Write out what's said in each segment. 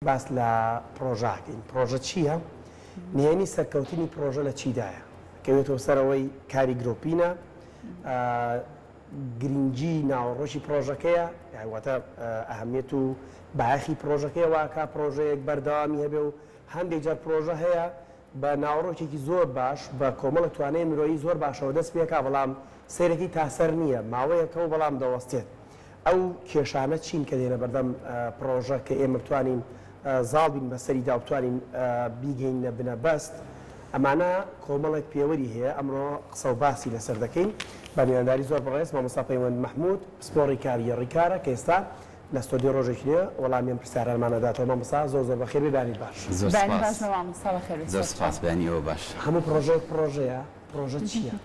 باس لە پرۆژاکەین. پرۆژە چییە؟ نهێنی سەرکەوتنی پرۆژە لە چیدایە؟ کەوێتەوە سەرەوەی کاری گرۆپینە، گرنگی ناوەڕۆژی پرۆژەکەیە، یاواتە ئەهەمیەت و باەخی پرۆژەکەی واکە پرۆژەیەک بەردەوامی هەبێ و هەندێک جار پرۆژە هەیە بە ناوەڕۆکێکی زۆر باش بە کۆمەڵە توانای مرۆیی زۆر باشەوە دەست پێکا، بەڵام سیرەکی تاسەر نییە، ماوەیەکە و بەڵام دەوەستێت. ئەو کێشانە چین کە دێنە بەردەم پرۆژە کە ئێمە بتوانین زاڵ بین بەسەریدا و بتوانین بیگەینە بنە بەست، ئەمانە کۆمەڵێک پێوەری هەیە. ئەمڕۆ قسە و باسی لەسەر دەکەین بە میوانداری زۆر بەڕێز مامۆستا پەیوەند مەحموود، پسپۆڕی کاریە ڕیکارە کە ئێستا لە ستۆدیۆ ڕۆژێکی نوێ وەڵامیان پرسیارانمانەداتەوە. مامۆستا زۆر بەخێر بێدانی باش. زۆر سپاس بەیانیەوە باش. هەموو پرۆژەیەک پرۆژەیە، پرۆژە چییە؟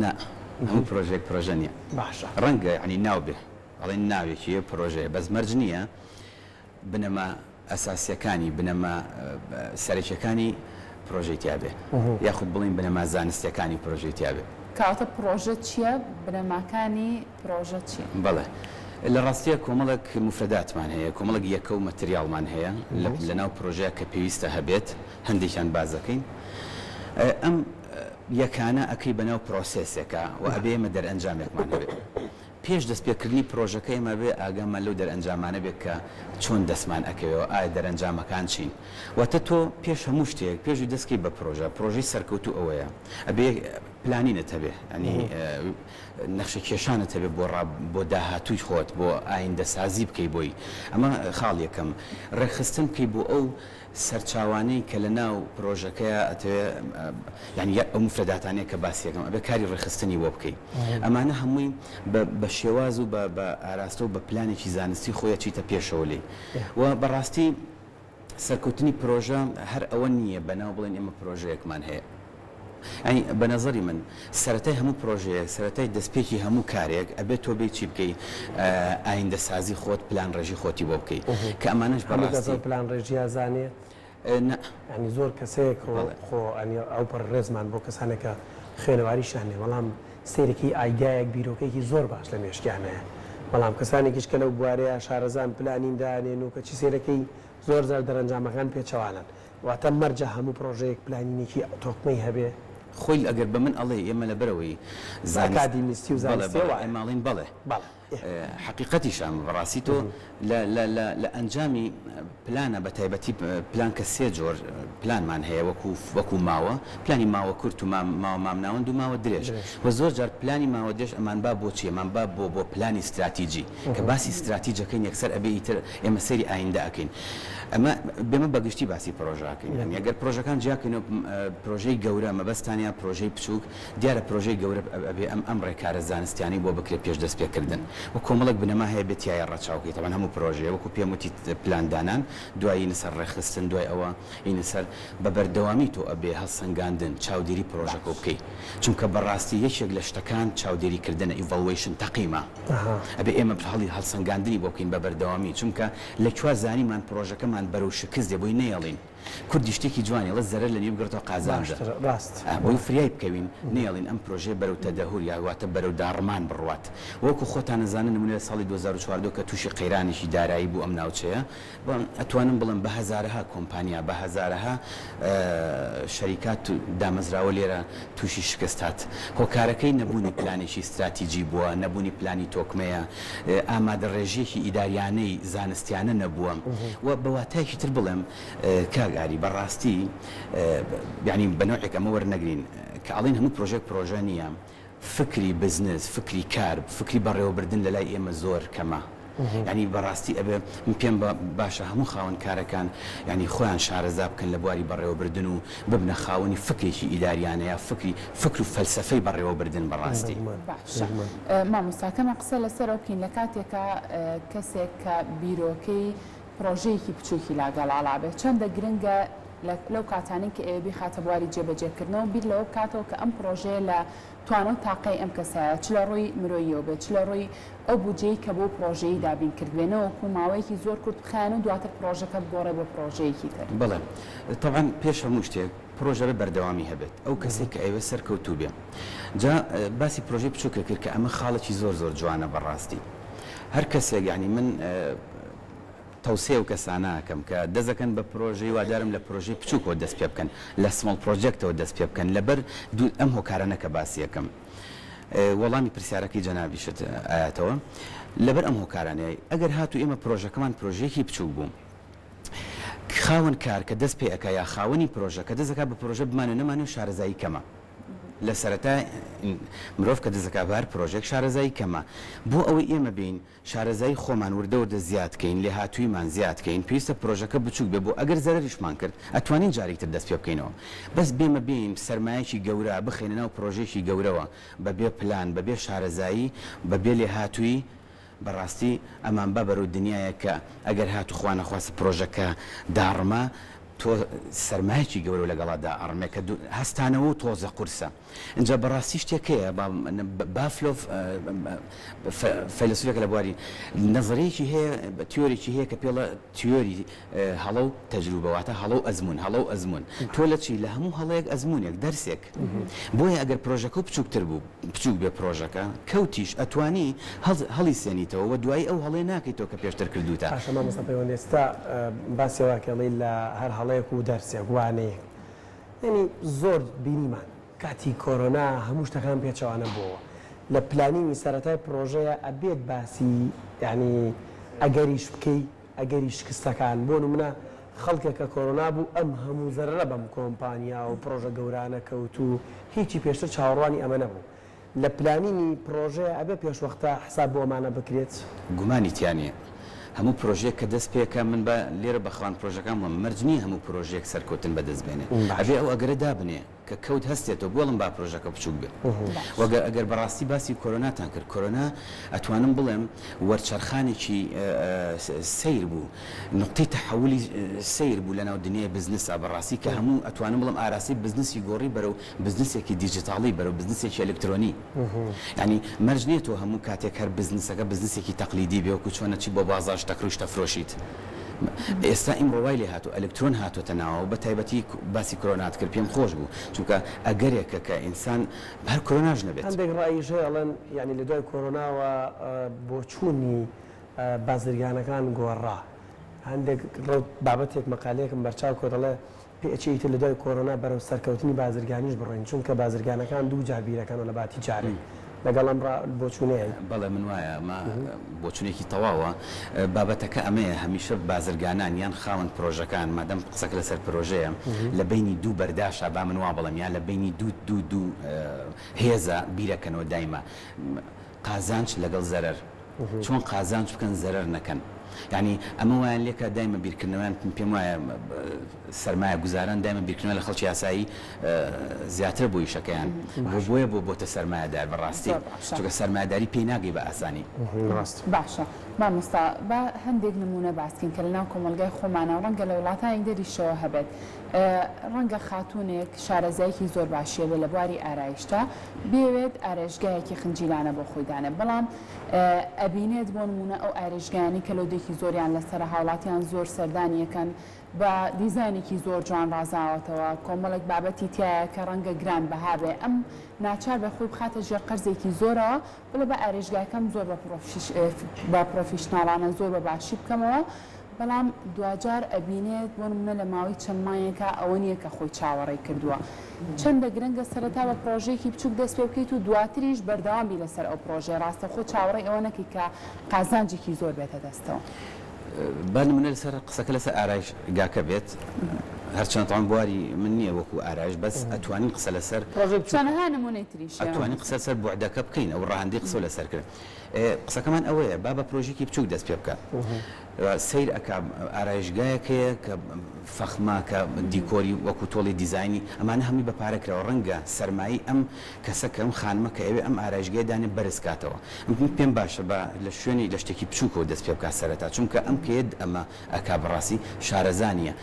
نا هەموو پرۆژێک پرۆژە نییە. باشە ڕەنگە ینی ناو بێ ئەڵێن ناوێکیە پرۆژەیە، بەس مەرج نییە بنەما ئەساسیەکانی بنەما سەرەکیەکانی پرۆژەی تیابێ، یاخود بڵین بنەما زانستیەکانی پرۆژەی تیابێ. کاتە پرۆژە چییە؟ بنەماکانی پرۆژە چییە؟ بەڵێ لە ڕاستیە کۆمەڵک مفرداتمان هەیە، کۆمەڵک یەکە و مەتریالمان هەیە لەناو پرۆژەیە کە پێویستە هەبێت، هەندێکیان بازەکەین. ئەم یەکانە ئەکەی بەناو پرۆسسێکە و ئەبێ ئێمە دەرئەنجامێکمان هەبێت. پێش دەستپێکردنی پرۆژەکە ئێمە بێ ئاگامان لەو دەرئەنجامانە بێت کە چۆن دەستمان ئەکەوێەوە، ئایا دەرئەنجامەکان چین. واتە تۆ پێش هەموو شتێک پێشی دەستکەی بە پرۆژەی سەرکەوتو ئەوەیە، ئەبێ پلانینت هەبێ، ینی نەخشە کێشانت هەبێ بۆ داهاتووی خۆت، بۆ ئایندەسازی بکەی بۆی. ئەمە خاڵ یەکەم. ڕێکخستن بکەی بۆ ئەو سەرچاوانەی کە لە ناو پرۆژەکەیە ئەتەوێ ینی ئەو مفرداتانەیە کە باسیەکەم ئەبێ کاری ڕێکخستنی بۆ بکەیت. ئەمانە هەمووی بە شێواز و بە ئاراستە و بە پلانێکی زانستی خۆیە چیتە پێشەوە لێ. و بەڕاستی سەرکەوتنی پرۆژە هەر ئەوە نییە بەناو بڵێن ئێمە پرۆژەیەکمان هەیە. ئەنی بە نەزەری من سەرەتای هەموو پرۆژەیەک، سەرەتای دەستپێکی هەموو کارێک ئەبێت تۆ بێ چی بکەی، ئایندەسازی خۆت، پلان ڕێژی خۆتی بۆ بکەیت کە ئەمانەش بەڕاستی پلان ڕێژی زانێت. ینی زۆر کەسەیەک خۆ ئەو پڕ ڕێزمان بۆ کەسانێکە خوێنەواریشانێ، بەڵام سیرێکی ئایدایەک بیرۆکێکی زۆر باش لە مێشکیانەیە، بەڵام کەسانێکیش کە لەو بوارەیە شارەزان پلانین دانێن و کەچی سیرەکەی زۆر زار دەرەنجامەکان پێچەوانن. واتە مەرجە هەموو پرۆژەیەک پلانینێکی تۆکمەی هەبێ. خۆی ئەگەر بە من ئەڵێ ئێمە لە بەرەوەی ئاکادیمیستی و زانستیەوە ئەماڵین بەڵێ حقیقەتیشان بەڕاستی تۆ لە ئەنجامی پلانە بە تایبەتی پلان کە سێ جۆر پلانمان هەیە وەکو ماوە، پلانی ماوە کورت و ماوە مامناوەند و ماوە درێژ. و زۆر جار پلانی ماوە درێژ ئەمان با بۆ چی؟ ئەمان با بۆ پلانی استراتیجی کە باسی استراتیجەکەین یەکسەر ئەبێ ئیتر ئێمە سەیری ئایندە ئەکەین. ئەمە بێمە بەگشتی باسی پرۆژەکەین، ئەگەر پرۆژەکان جیاکەینەوە پرۆژەی گەورە مەبەستانیا پرۆژەی بچووک، دیارە پرۆژەی گەورە ئەبێ ئەم ڕێکارە زانستیانی بۆ بکرێت پێش دەست پێکردن. و کۆمەڵک بنەما هەیە بێت یایە ڕەچاوکەی تەوان هەموو پرۆژەیە وەکو پێم وتی پلاندانان دوایی نسەر ڕێکخستن، دوای ئەوە ئینسەر بە بەردەوامی تۆ ئەبێ هەڵسەنگاندن چاودێری پرۆژەکە بکەیت، چونکە بەڕاستی یەکێک لە شتەکان چاودێریکردنە ئیڤەڵوێشن تەقیمە. ئەبێ ئێمە هەڵی هەڵسەنگاندنی بۆ بکەین بە بەردەوامی، چونکە لەکوێ زانیمان پرۆژەکەمان بەرەو شکست دێ بۆی نەیەڵین کوردی شتێکی جوانی لە زەرە لە نیو گرتەوە قازانجە ڕاست بۆی فریای بکەوین نێڵین ئەم پرۆژێ بەرەو تەدەهور یاواتە بەرەو داڕمان بڕوات. وەکو خۆتان نەزانن نمونە ساڵی 2014 کە تووشی قەیرانێکی دارایی بوو ئەم ناوچەیە، ئەتوانم بڵم بە هەزارەها کۆمپانیا بە هەزارەها شەریکات دامەزراوە لێرە تووشی شکست هات. هۆکارەکەی نەبوونی پلانێکی استراتیجی بووە، نەبوونی پلانی تۆکمەیە، ئامادە ڕێژیەکی ئیداریانەی زانستیانە نەبووە. و بەواتایەکی تر بڵێم کاگاری بەڕاستی یعنی بەنوعێک ئەمە وەرنەگرین کە ئەڵین هەموو پرۆژە نییە، فکری بزنس، فکری کار، فکری بەڕێوەبردن لە لای ئێمە زۆر کەمە. ینی بەڕاستی ئەبێ پێم باشە هەموو خاوەن کارەکان ینی خۆیان شارەزا بکەن لە بواری بەڕێوەبردن و ببنە خاوەنی فکرێکی ئیداریانەیە، فکر و فەلسەفەی بەڕێوەبردن بەڕاستی. مامۆستاکەمە قسە لەسەر بکەین لە کاتێکە کەسێک کە بیرۆکەی پرۆژەیەکی بچووکی لاگەڵاڵا بێت چەندە گرنگە لەو کاتانەی کە ئێوە خاتە بواری جێبەجێکردنەوە بیر لەوە بکاتەوە کە ئەم پرۆژەیە لە توانە و تاقی ئەم کەسایە چ لە ڕووی مرۆییەوە بێت، چ لە ڕووی ئەو بودجەی کە بۆ پرۆژەی دابین کردوێنەوە و ماوەیەکی زۆر کورت بخایەن و دواتر پرۆژەکە بگۆڕێ بۆ پرۆژەیەکی تر. بەڵێ تەبعاً پێش هەموو شتێک پرۆژە بەردەوامی هەبێت، ئەو کەسێک کە ئێوە سەرکەوتوو بێ. جا باسی پرۆژەی بچووکە کرد کە ئەمە خاڵێکی زۆر جوانە بەڕاستی. هەر کەسێک یعنی من تەوسێ و کەسانەکەم کە دەزەکەن بە پرۆژەی وادارم لە پرۆژەی بچووکەوە دەست پێ بکەن لە سمڵ پرۆژێکتەوە دەست پێ بکەن لەبەر ئەم هۆکارانەکە باسیەکەم وەڵامی پرسیارەکەی جەنابیشت ئاەتەوە لەبەر ئەم هۆکارانەیە ئەگەر هاتو ئێمە پرۆژەکەمان پرۆژێکی بچوو بوو خاوەن کار کە دەست پێ ئەەکە یا خاوەنی پرۆژەکە دەزەکە بە پرۆژە بمانە نەمانێ و شارەزایی کەمە لە سەرەتا مرۆڤ کە دەزەکە بار پرۆژێک شارەزایی کەمە بۆ ئەوەی ئێمە بین شارەزایی خۆمان وردەوردە زیادکەین لێ هاتوویمان زیادکەین پێویستە پرۆژەکە بچوک بێ بۆ ئەگەر زەرریشمان کرد ئەتوانین جارێکتر دەست پێ بکەینەوە بەس بێمە بین سەرمایەکی گەورە بخێنە ناو پرۆژێکی گەورەوە بەبێ پلان بەبێ شارەزایی بەبێ لێ هاتووی بەڕاستی ئەمان بە بەرەو دنیاە کە ئەگەر هاتو خوانە خواست پرۆژەکە داڕمە تۆ سەرمایەکی گەورە لەگەڵادا ئەڕمێکە هەستانەوە و تۆزە قورسە اینجا بەڕاستی شتێکەیە بافلۆف فەیلسوفێکە لە بواری نەزەرەیەکی هەیە تیۆریکی هەیە کە پێڵە تیۆری هەڵە و تەجروبەواتە هەڵە و ئەزمون هەڵە و ئەزمون تۆ لە چی لە هەموو هەڵەیەک ئەزمونێک دەرسێک بۆیە ئەگەر پرۆژەکە بچووکتر بوو بچووک بێ پرۆژەکە کەوتیش ئەتوانی هەڵی سێنیتەوە و دوای ئەو هەڵێ ناکەیتەوە کە پێشتر کردوتە پاشەمە مەسە پەیوەندێستا باسیەوەکەڵی لە هەر هەڵەیەک و دەرسێک وانەیەک یعنی زۆر بینیمان کاتی کۆرۆنا هەموو شتەکان پێچەوانە بووە لە پلانینی سەرەتای پرۆژەیە ئەبێت باسی یعنی ئەگەریش بکەی ئەگەری شکستەکان بۆ نمونە خەڵکێکە کۆرۆنا بوو ئەم هەموو زەرە بەم کۆمپانیا و پرۆژە گەورانە کەوت و هیچی پێشتر چاوەڕوانی ئەمە نەبوو لە پلانینی پرۆژەیە ئەبێ پێشوەختە حساب بۆ ئەمانە بکرێت گومانی تیانە هەموو پرۆژێک کە دەست پێکە من بە لێرە بەخوان پرۆژەکان مەرجنی هەموو پرۆژێک سەرکەوتن بەدەست بێنێ ئەبێ ئەو ئەگەرە دابنێ کە کەوت هەستێتەوە بۆڵم با پرۆژەکە بچوک بێت وەگەر ئەگەر بەڕاستی باسی کۆرۆناتان کرد کۆرۆنا ئەتوانم بڵێم وەرچەرخانێکی سیر بوو نقطەی تەحولی سیر بوو لەناو دنیای بزنسا بەڕاستی کە هەموو ئەتوانم بڵم ئاراسی بزنسی گۆڕی بەرەو بزنسێکی دیجیتاڵی بەرەو بزنسێکی ئەلکترۆنی ینی مەرجنێتەوە هەموو کاتێک هەر بزنسەکە بزنسێکی تەقلیدی بێوەکو چۆنەچی بۆ بازار شتەکڕشتە فرۆشیت ئێستا ئیمڕۆوای لێ هاتو ئەلکترۆن هاتوۆتە ناوە و بە تایبەتی باسی کۆرۆنات کرد پێم خۆش بوو چونکە ئەگەرێکە کە ئینسان هەر کۆرۆناژ نەبێت هەندێک ڕایژێ ئەڵەن یعنی لە دوای کۆرۆناوە بۆ چوونی بازرگانەکان گۆڕا هەندێک بابەتێک مەقالەیەکم بەرچاو کۆ دەڵێ پێچیتر لە دوای کۆرۆنا بەرەو سەرکەوتنی بازرگانیش بڕۆین چونکە بازرگانەکان دوو جار بیرەکەن و لە باتی جارێک لەگەڵ ئەم بۆچوونەیە بەڵێ من وایە بۆچونێکی تەواوە بابەتەکە ئەمەیە هەمیشە بازرگانان یان خاوەن پرۆژەکان مادەم قسەکە لەسەر پرۆژەیە لە بینی دوو بەرداشە با من وا بڵێم یان لە بینی دوو هێزە بیرەکەنەوە دایمە قازانج لەگەڵ زەرەر چۆن قازانج بکەن زەرەر نەکەن یعنی ئەمە وایان لێکە دایمە بیرکردنەوەیان پێم وایە سەرمایە گوزاران دایمە بیرکردنەوە لە خەڵکی یاسایی زیاتر بۆ یشەکەیان بۆیە بۆتە سەرمایەدار بەڕاستی چونکە سەرمایەداری پێی ناگەی بە ئاسانی باشە مامۆستا بە هەندێک نمونە باسکەین کە لەناو کۆمەلگای خۆمانە ڕەنگە لە وڵاتانی دەریشەوە هەبێت ڕەنگە خاتوونێک شارەزایەکی زۆر باشیە بێ لە بواری ئارایشتا بێوێت ئارێژگایەکی خنجیلانە بۆ خۆیدانە بەڵام ئەبینێت بۆ نمونە ئەو ئارێژگایانی کە لەودێکی زۆریان لەسەر هاوڵاتیان زۆر سەردانیەکەن بە دیزاینێکی زۆر جوان ڕازاوەتەوە کۆمەڵێک بابەتی تایە کە ڕەنگە گران بەهابێ ئەم ناچار بە خۆی بخاتە ژێر قەرزێکی زۆرەوە بڵێ بە ئارێژگاکەم زۆر بە پرۆفیشناڵانە زۆر بە باشی بکەمەوە بەڵام دوجار ئەبینێت بۆ نمونە لە ماوەی چەند مایەکە ئەوە نییە کە خۆی چاوەڕێی کردووە چەندە گرنگە سەرەتا بە پرۆژێکی بچووک دەست پێ بکەیت و دواتریش بەردەوامی لەسەر ئەو پرۆژێ ڕاستە خۆ چاوەڕێی ئەوە نەکەی کە قازانجێکی زۆر بێتە دەستەوە با نمونە لەسەر قسەکە لەسەر ئارایشگاکە بێت هەرچەند تاوان بواری من نییە وەکو ئارایش بەس ئەتوانین قسە لەسەر چەندەها نمونەی تریش ئەتوانین قسە سەر بوعدەکە بکەین ئەو ڕاهەندی قسە لەسەر کرد قسەکەمان ئەوەیە با بە پرۆژێکی بچووک دەست پێ بکە سیر ئەکا ئارایشگایەکەیە کە فەخما کە دیکۆری وەکو تۆڵی دیزایانی ئەمانە هەمی بە پارەکرەوە ڕەنگە سەرمایی ئەم کەسەکە ئەم خانمە کە ئەوێ ئەم ئارایشگای دانێ بەرزکاتەوە پێم باشە بە لە شوێنی لە شتێکی بچووکەوە دەست پێ بکات سەرەتا چونکە ئەم کێد ئەمە ئەکا بەڕاستی شارەزانیە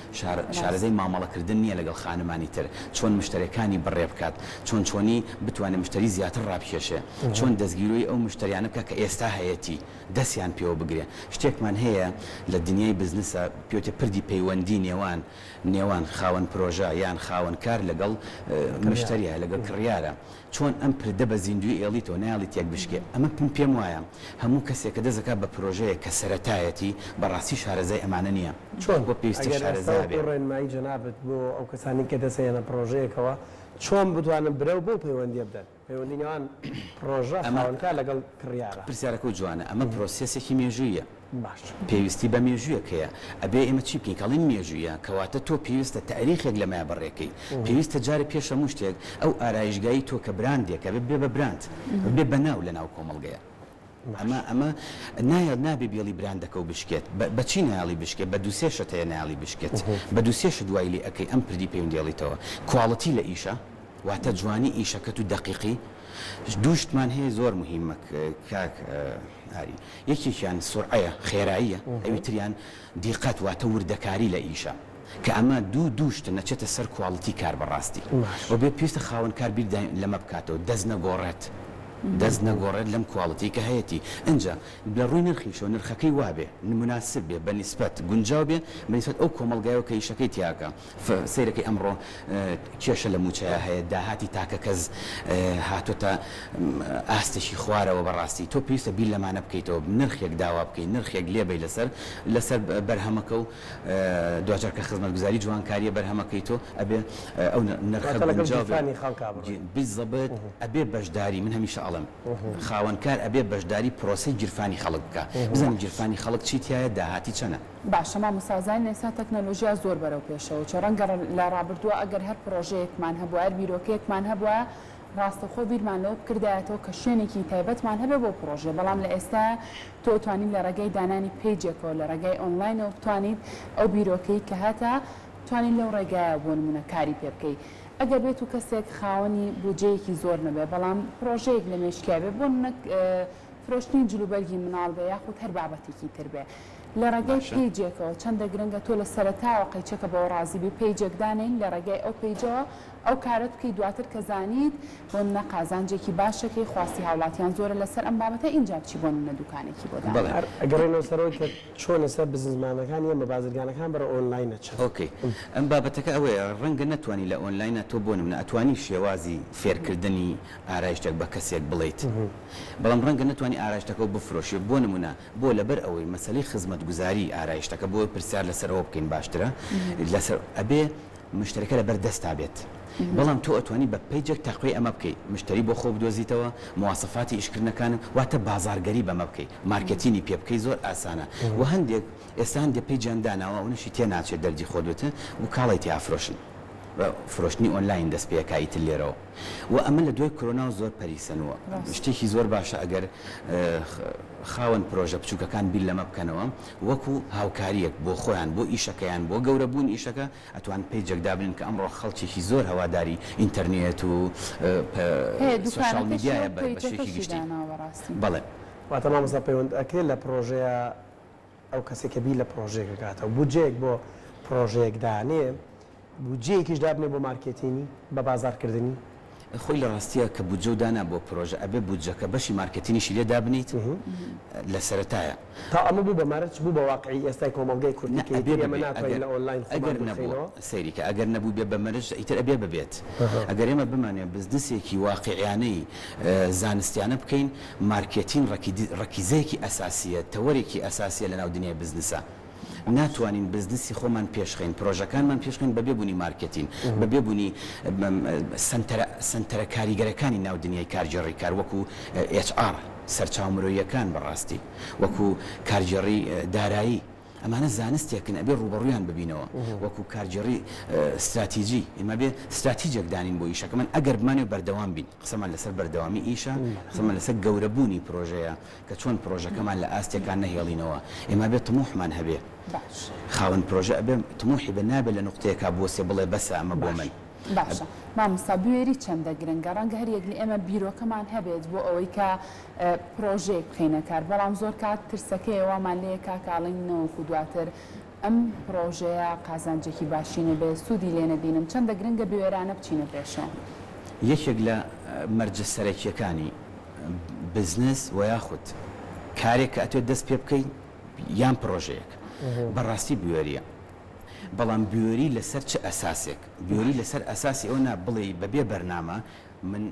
شارەزای مامەڵەکردن نییە لەگەڵ خانمانی تر چۆن مشتەرەکانی بڕێ بکات چۆنی بتوانێت مشتری زیاتر ڕابکێشێ چۆن دەستگیرۆی ئەو مشتریانە بکە کە کە ئێستا هەیەی دەستیان پێوە بگرێ شتێکمان هەیە لە دنیای بزنسە پێوتە پردی پەیوەندی نێوان خاوەن پرۆژە یان خاوەنکار لەگەڵ مشتریە لەگەڵ کڕیارە چۆن ئەم پردە بە زیندوی ئێڵیتەوە ناڵی تێک بشکێ ئەمە پێم وایە هەموو کەسێک کە دەزەکات بە پرۆژەیە کە سەرەتایەتی بەڕاستی شارەزای ئەمانە نییە چۆن بۆ پێویستی شارەزا بێ ڕێنمایی جەنابەت بۆ ئەو کەسانی کە دەسێنە پرۆژەیەکەوە چۆن بتوانن برەو بۆ پەیوەندی بدەن پەیوەندی نێوان پرۆژە خاوەنکار لەگەڵ کڕیارە پرسیارەکە جوانە ئەمە پرۆسێسێکی مێژوویە باش پێویستی بە مێژوویەکەیە ئەبێ ئێمە چی بکەین کەڵین مێژوویە کەواتە تۆ پێویستە تاریخێک لە مای بەڕێکەی پێویستە جارە پێش هەموو شتێک ئەو ئارایشگایی تۆ کە براندێکە بێ بە براند بێ بەناو لە ناو کۆمەڵگەیە ئەمە نابێ بێڵی براندەکە و بشکێت بەچی ناڵی بشکێت بە دووسێشت هەیە ناڵی بشکێت بە دووسێش دوای لێ ئەەکەی ئەم پردی پەیوەندیڵیتەوە کواڵەتی لە ئیشە واتە جوانی ئیشەکەت و دقیقی دووشتمان هەیە زۆر مهمە کاک هاری یەکێکیان سرعەیە خێراییە ئەویتریان دیقەت واتە وردەکاری لە ئیشە کە ئەمە دووشتە نەچێتە سەر کواڵەتی کار بەڕاستی و بێ پێویستە خاوەنکار بیر لەمە بکاتەوە دەست نەگۆڕێت دەست نەگۆڕێت لەم کواڵەتی کە هەیەی ئەجا لە ڕووی نرخیشەوە نرخەکەی وابێ مناسب بێ بە نیسبەت گونجاو بێ بەنیسبەت ئەو کۆمەڵگایەوە کە ئیشەکەی تیاکە سیرەکەی ئەمڕۆ کێشە لە موچەیە هەیە داهاتی تاکە کەس هاتوۆتە ئاستێکی خوارەوە بەڕاستی تۆ پێویستە بیر لەمانە بکەیتەوە نرخێک داوا بکەیت نرخێک لێبەی لەسەر بەرهەمەکە و دوجار کە خزمەتگوزاری جوانکاریە بەرهەمەکەی تۆ ئەبێ ئەو نرخە گونجاو بالضبط ئەبێ بەشداری من هەمیشە خاوەنکار ئەبێ بەشداری پرۆسی گیرفانی خەڵک بکە بزانین گیرفانی خەڵک چیتیایە داهاتی چەنە باشە مامۆستازان ئێستا تەکنەلۆژیا زۆر بەرەو پێشەوە چۆ ڕەنگە لە ڕابردووە ئەگەر هەر پرۆژەیەکمان هەبووە هەر بیرۆکەیەکمان هەبووە ڕاستەخۆ بیرمانەوە بکردایەتەوە کە شوێنێکی تایبەتمان هەبێ بۆ پرۆژێ بەڵام لە ئێستا تۆ توانین لە ڕێگەی دانانی پیجێکەوە لە ڕێگای ئۆنلاینەوە بتوانیت ئەو بیرۆکەی کە هاتە توانین لەو ڕێگایە بۆ نمونە کاری پێ بکەیت ئەگەر بێت و کەسێک خاوەنی بودجەیەکی زۆر نەبێ بەڵام پرۆژەیەک لە مێشکیا بێ بۆ فرۆشتنی جلوبەرگی مناڵ بێ یاخود هەر بابەتێکی تر بێ لە ڕێگەی پیجێکەوە چەندە گرنگە تۆ لە سەرەتاوە قەیچەکە بۆ ڕازی بێ پیجێک دانین لە ڕێگای ئەو پیجەوە ئەو کارت بکەی دواتر کە زانیت بۆ منە قازانجێکی باشەکەی خواستی هاوڵاتیان زۆرە لەسەر ئەم بابەتە اینجا بچی بۆ منە دوکانێکی بۆ ئەگەڕێنەوە سەرەوەی کە چۆنە سەر بزنسمانەکان یەمە بازرگانەکان بەرە ئۆنلاینە چ ئۆکەی ئەم بابەتەکە ئەوەیە ڕەنگە نەتوانی لە ئۆنلاینە تۆ بۆ منە ئەتوانی شێوازی فێرکردنی ئارایشتێک بە کەسێک بڵیت بەڵام ڕەنگە نەتوانی ئارایشتەکە بفرۆشی بۆ نمونە بۆ لەبەر ئەوەی مەسەلەی خزمەتگوزاری ئارایشتەکە بۆ پرسیار لەسەرەوە بکەین باشترە لەسەر ئەبێ مشتەکە لەبەر دەستا بێت بەڵام تۆ ئەتوانی بە پیجێک تاقوی ئەمە بکەیت مشتری بۆ خۆ بدۆزیتەوە مواسفاتی ئیشکردنەکانم واتە بازارگەری بەمە بکەیت مارکتینی پێ بکەی زۆر ئاسانە و هەندێک ئێستا هەندێک پیجیان داناوە و نشی تێ ناچێت دەردی خۆدوتە و کاڵی تیافرۆشن فرۆشتنی ئۆنلاین دەست پێکاییت لێرەوە و ئەمە لە دوای کۆرۆنا زۆر پەریسەنەوە شتێکی زۆر باشە ئەگەر خاوەن پرۆژە بچووکەکان بیر لەمە بکەنەوە وەکو هاوکاریەک بۆ خۆیان بۆ ئیشەکەیان بۆ گەورەبوون ئیشەکە ئەتوان پیجێکدا بن کە ئەمڕۆ خەڵکێکی زۆر هەواداری ئینتەرنێت و سوشال میدیایە بەشێکی گشتی بەڵێ واتە مامۆستا پەیوەند ئەکرێت لە پرۆژەیە ئەو کەسێکە بیر لە پرۆژەیەکە کاتەوە بودجەیەک بۆ پرۆژەیەک دانێ بودجەیەکیش دابنێ بۆ مارکتینی بە بازارکردنی خۆی لە ڕاستیە کە بودجە و دانا بۆ پرۆژە ئەبێ بودجەکە بەشی مارکتینیشی لێ دابنیت لە سەرەتایە تا ئەمە بوو بە مارەچ بوو بە واقعی ئێستای کۆمەڵگەی کوردی ئەمە ناتوانین لە ئۆنلاین ئەگەر نەبوو سەیریکە ئەگەر نەبوو بێ بە مەرج ئیتر ئەبێ ببێت ئەگەر ئێمە بمانێ بزنسێکی واقعیانەی زانستیانە بکەین مارکتین ڕەکیزەیەکی ئەساسیە تەوەرێکی ئەساسیە لە ناو دنیای بزنسە ناتوانین بزنسی خۆمان پێشخین پرۆژەکانمان پێشخین بە بێبوونی مارکتین بە بێبوونی سنتەرە کاریگەرەکانی ناو دنیای کارجێڕی کار وەکو HR سەرچاومرۆیەکان بەڕاستی وەکو کارجێڕی دارایی ئەمانە زانستێکن ئەبێ ڕوبەڕویان ببینەوە وەکو کارجێڕی استراتیجی ئێمە بێ استراتیجێک دانین بۆ ئیشەکە من ئەگەر بمانێ بەردەوام بین قسەمان لەسەر بەردەوامی ئیشە قسەمان لەسەر گەورەبوونی پرۆژەیە کە چۆن پرۆژەکەمان لە ئاستێکان نەهێڵینەوە ئێمە بێت تموحمان هەبێ خاوەن پرۆژە ئەبێ تموحی بە نابێت لە نقطەیەکا بۆسێ بڵێ بەسە ئەمە بۆ من باشە مامۆستا بوێری چەندە گرنگە ڕەنگە هەر یەک لە ئێمە بیرۆکەمان هەبێت بۆ ئەوەی کە پرۆژەیەک بخینە کار بەڵام زۆر کات ترسەکەیەوەمان لێ کاکاڵینەوەکو دواتر ئەم پرۆژەیە قازانجێکی باشینە بێ سوودی لێ نەبینم چەندە گرنگە بوێرانە بچینە پێشەوە یەکێک لە مەرجە سەرەکیەکانی بزنس و یاخود کارێک کە ئەتوێت دەست پێ بکەیت یان پرۆژەیەک بەڕاستی بوێریە بەڵام بیۆری لەسەر چه ئەساسێک بیۆری لەسەر ئەساسی ئەو بڵێ بەبێ بەرنامە من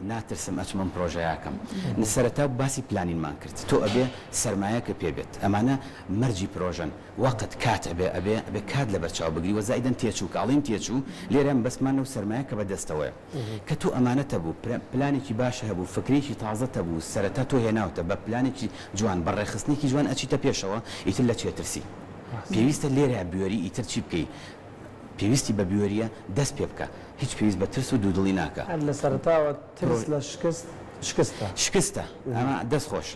ناترسم ئەچمەم پرۆژەیەکەم سەرەتا باسی پلانینمان کرد تۆ ئەبێ سەرمایەکە پێبێت ئەمانە مەرجی پرۆژن وەقت کات ئەبێ کات لە بەرچاو بگری وەزایدەن تێچوو کاڵیم تێچوو لێرەم بەسمانە و سەرمایە کە بەدەستەوەیە کە تۆ ئەمانەتە بوو پلانێکی باشە هەبوو فکرێکی تازەتە بوو سەرەتا تۆ هێناوتە بە پلانێکی جوان بەڕێخستنێکی جوان ئەچیتە پێشەوە ئیتر لە چێترسی پێویستە لێرە بیۆری ئیتر چی بکەی پێویستی بە بیۆریە دەست پێ بکە هیچ پێویست بە ترس و دوودڵی ناکە لە سەرتاوە ترس لە شکستە ئەمە دەست خۆش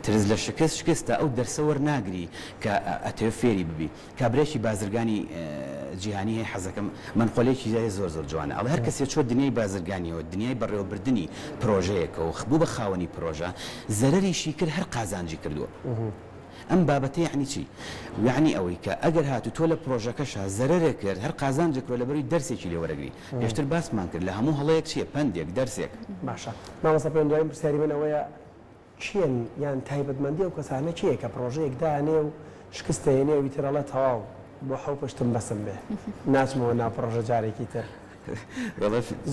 ترس لە شکستە ئەو دەرسە وەرناگری کە ئەتەوێ فێری ببی کابرێکی بازرگانی جیهانی هەیە حەزەکەم منقۆلێکی زۆر جوانە ئەڵ هەر کەسێک چۆ دنیای بازرگانیەوە دنیای بەڕێوەبردننی پرۆژەیەکەوە بوو بە خاوەنی پرۆژە زەرەریشی کرد هەر قازانجی کردووە ئەم بابەتە یعنی چی؟ یعنی ئەوەی کە ئەگەر هاتو تۆ لە پرۆژەکەشە زەرەرێک کرد هەر قازانجێکەوە لەبەروی دەرسێکی لێوەرەگری پێشتر باسمان کرد لە هەموو هەڵەیەک چیە پندێک دەرسێک باشە مامۆستا پێم دوایین پرسیاری من ئەوەیە چیان یان تایبەتمەندی ئەو کەسانە چیە کە پرۆژەیەک دانێ و شکستە هێنێ و ویترەڵە تەواو بۆ حەو پشتم بەسم بێ ناچمەوە ناو پرۆژە جارێکی تر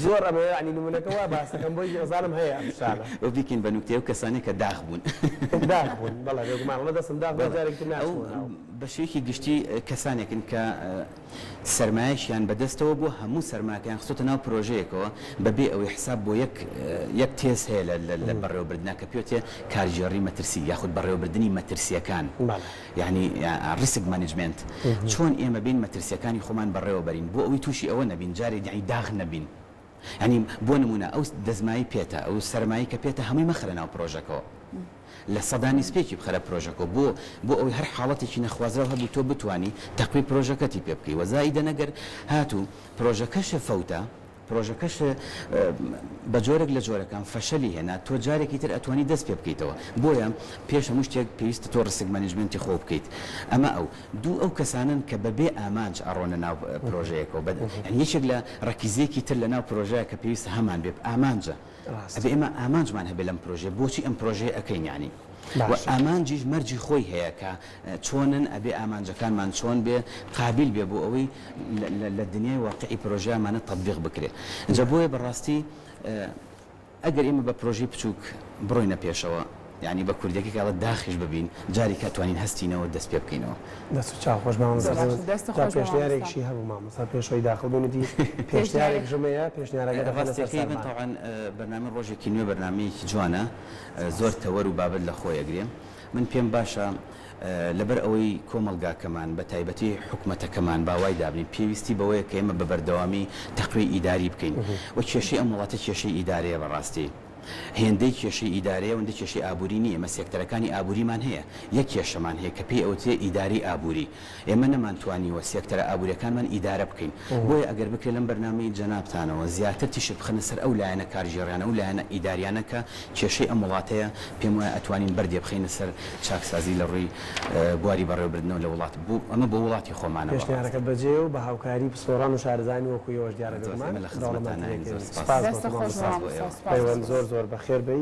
زۆر ئەمە ینی نمونونەکە وا باسەکەم بۆی ئەزانم هەیە ئەمشانە ئەو بیکەین بە نوکتێ و کەسانی کە داغ بوون بەڵێ بێگومانڵە دەستم داغ جارێکی ناچمەوە بەشێکی گشتی کەسانێکن کە سەرمایشیان بەدەستەوە بۆ هەموو سەرماکەیان خستۆتە ناو پرۆژەیەکەوە بەبێ ئەوەی حساب بۆ یەک تێز هەیە لە بەڕێوەبردننا کە پێوتێ کارژێڕی مەترسی یاخود بەڕێوەبردننی مەترسیەکان یعنی ڕیسک مانجمنت چۆن ئێمە بین مەترسیەکانی خۆمان بەڕێوەبەرین بۆ ئەوی تووشی ئەوە نەبین جارێ یعنی داغ نەبین ینی بۆ نمونە ئەو دەزمایی پێێتە ئەو سەرمایی کە پێێتە هەمووی مەخرە ناو پرۆژەکەەوە لە سەدانی سپێکی بخەرە پرۆژەکە بۆ ئەوی هەر حاڵەتێکی نەخوازرا هەبوو تۆ بتوانی تەقوی پرۆژەکەتی پێ بکەی وەزایدە نەگەر هاتوو پرۆژەکەشە فەوتە پرۆژەکەش بە جۆرێک لە جۆرەکان فەشەلی هێنا تۆ جارێکی تر ئەتوانی دەست پێ بکەیتەوە بۆیە پێش هەموو شتێک پێویستە تۆ ڕسک مانجمنتی خۆ بکەیت ئەمە ئەو کەسانن کە بەبێ ئامانج ئەڕۆنە ناو پرۆژەیەکەوە یەکێک لە ڕەکیزێکی تر لە ناو پرۆژەیە کە پێویستە هەمان بێ ئامانجە ئەبێ ئێمە ئامانجمان هەبێ لەم پرۆژێ بۆچی ئەم پرۆژەیە ئەەکەین ینی ئامانجیش مەرجی خۆی هەیە کە چۆنن ئەبێ ئامانجەکانمان چۆن بێ قابل بێ بۆ ئەوەی لە دنیای واقعی پرۆژەیەمانە تەطبیق بکرێت اینجا بۆیە بەڕاستی ئەگەر ئێمە بە پرۆژەی بچووک بڕۆینە پێشەوە یعنی بە کوردێکی کاڵە داخیش ببین جاری کاتوانین هەستینەوە دەست پێ بکەینەوە دەست و چاو خۆش پێشنیارێکشی هەبوو مامۆستا پێشەوەی داخڵبوونی پێشنیارێک ژمەیە پێشنیارەکە ڕاستیەکەی من تاوان بەرنامە ڕۆژێکی نوێ بەرنامەیەکی جوانە زۆر تەوەر و بابەت لە خۆی ئەگرێم من پێم باشە لەبەر ئەوەی کۆمەلگاکەمان بە تایبەتی حکومەتەکەمان باوای دابنین پێویستی بەوەیە کە ئێمە بە بەردەوامی تەقوی ئیداری بکەین و کێشەی ئەم وڵاتە کێشەی ئیدارەیە بەڕاستی هێندەی کێشەی ئیدارەیە وندە کێشەی ئابووری نیە ئێمە سێکتەرەکانی ئابووریمان هەیە یەک کێشەمان هەیە کە پێی ئەوتێ ئیداری ئابووری ئێمە نەمانتوانیوە سێکتەرە ئابووریەکانمان ئیدارە بکەین بۆیە ئەگەر بکرێت لەم بەرنامەی جەنابتانەوە زیاتر تیشت بخەنە سەر ئەو لایەنە کارژێڕیانە و لایەنە ئیداریانەکە کێشەی ئەم وڵاتەیە پێم وایە ئەتوانین بەردێ بخەینە سەر چاکسازی لە ڕووی بواری بەڕێوەبردنەوە لە وڵات بوو ئەمە بۆ وڵاتی خۆمانەوە پێشنیارەکە بەجێ و بە هاوکاری پسۆڕان و شارزانی وەکوی ئەوەش دیارە زۆر زۆر بەخێر بی